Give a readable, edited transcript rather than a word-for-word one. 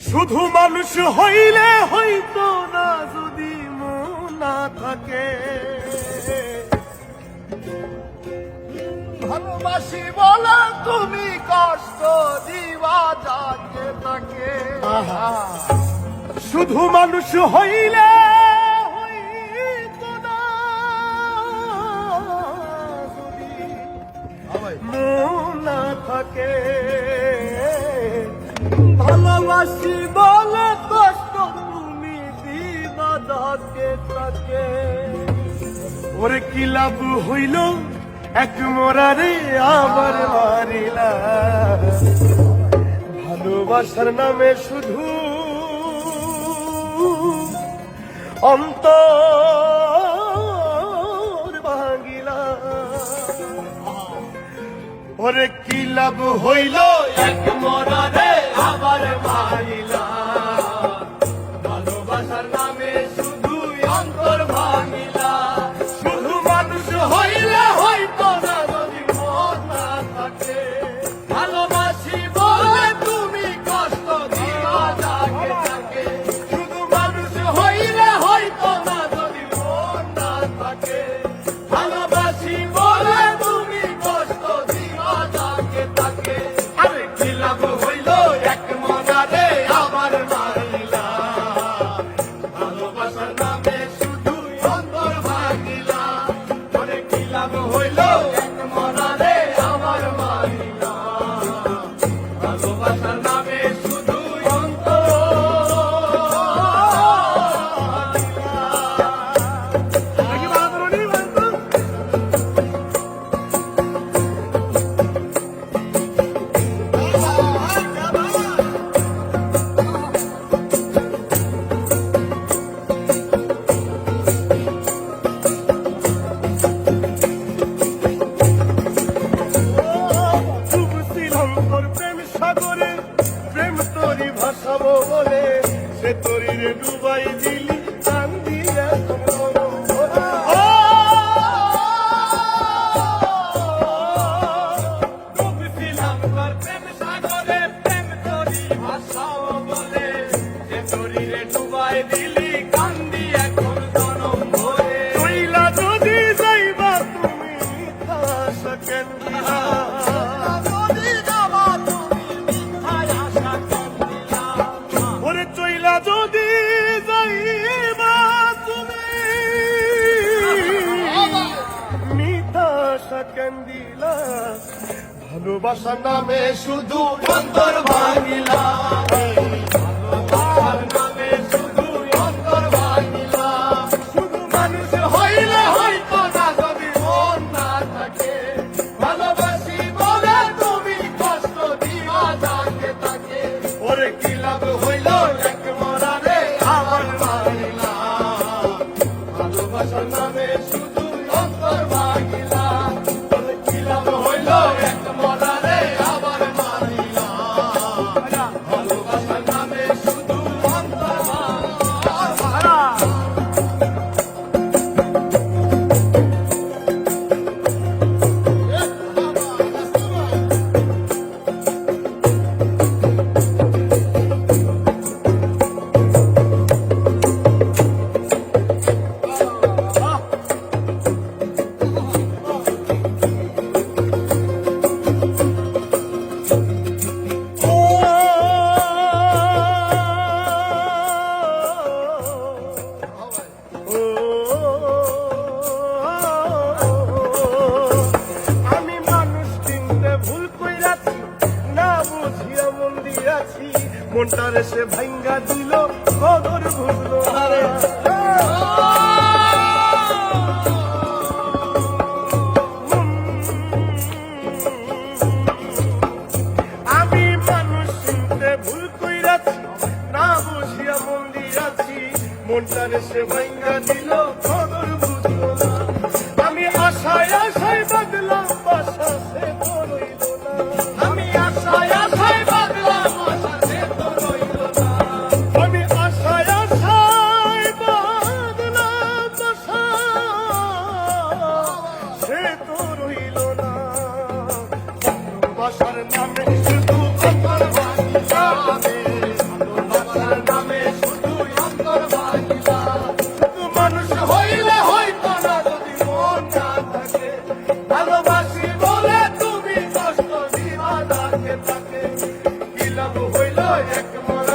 শুধু মানুষ হইলে হইতো না যদি মন না থাকে। ভালোবাসি বলে তুমি কষ্ট দিবা যাকে তাকে। শুধু মানুষ হইলে হইতো না যদি মন না থাকে। ভালোবাসি বলে কষ্ট তুমি দিবা যাকে তাকে। ওরে কি লাভ হইল এক মরারে আবার মারিলা। ভালোবাসার নামে শুধু অন্তর ভাঙিলা। ওরে কি লাভ হইল এক মরারে আবার মারিলা। ভালোবাসার নামে শুধু অন্তর ভাঙিলা। শুধু মানুষ হইলে হইতো না যদি মন না থাকে। ভালোবাসি বলে তুমি কষ্ট দিবা যাকে তাকে। শুধু মানুষ হইলে হইতো না যদি মন না থাকে। ভালোবাসি বলে তুমি কষ্ট দিবা যাকে তাকে। আরে কি লাভ হইল এক মরারে আবার মারিলা। ভালোবাসার নামে শুধু অন্তর ভাঙিলা। ওরে কি লাভ হইল এক মরারে আবার মারিলা। ভালোবাসার নামে শুধু অন্তর ডুবছিলাম তোর প্রেম সাগরে। প্রেম তোরি ভাসাবো বলে সে তোরি রে ডুবাই দিলি। কান্দি এখন মরম ভরা। ডুবছিলাম তোর প্রেম সাগরে। প্রেম তোরি ভাসাও বলে যে তোরি রে ডুবাই দিলি। কান্দি এখন জনম ভরে। কইলা যদি যাইবা তুমি মিথ্যা আশা কেন দিলা। যদি যাবা তুমি মিথ্যায় আশা কেন দিলা। ওরে চইলা যদি যাইবা তুমি মিথ্যা আশা কেন দিলা। ভালোবাসার নামে শুধু অন্তর ভাঙিলা। ভালোবাসার নামে শুধু অন্তর ভাঙিলা। শুধু মানুষ হইলে হইতো না যদি মন না থাকে। ভালোবাসি বলে তুমি কষ্ট দিবা যাকে তাকে। ওরে কি লাভ হইল এক মরারে আবার মারিলা। ভালোবাসার নামে শুধু অন্তর ভাঙিলা। ওরে কি লাভ হইল এক মরারে আবার মারিলা। ভালোবাসার নামে শুধু অন্তর ভাঙিলা। আমি মানুষ চিনতে ভুল কইরাছি, না বুঝিয়া মন দিয়াছি। মনটারে সে ভাঙ্গা দিল, কদর বুঝলো না রে। আমি মানুষ চিনতে ভুল কইরাছি, না বুঝিয়া মন দিয়াছি। মনটারে সে ভাঙ্গা দিল, কদর বুঝলো না। আমি আশায় আশায় বাদলাম বাসা, সে তো রইল না। আমি আশায় আশায় বাঁধলাম আশা, সে তো রইল না। আমি আশায় আশায় বাদলাম বাসা, সে তো রইল না। ভালোবাসার নামে শুধু অন্তর ভাঙিলা। হইল এক মরা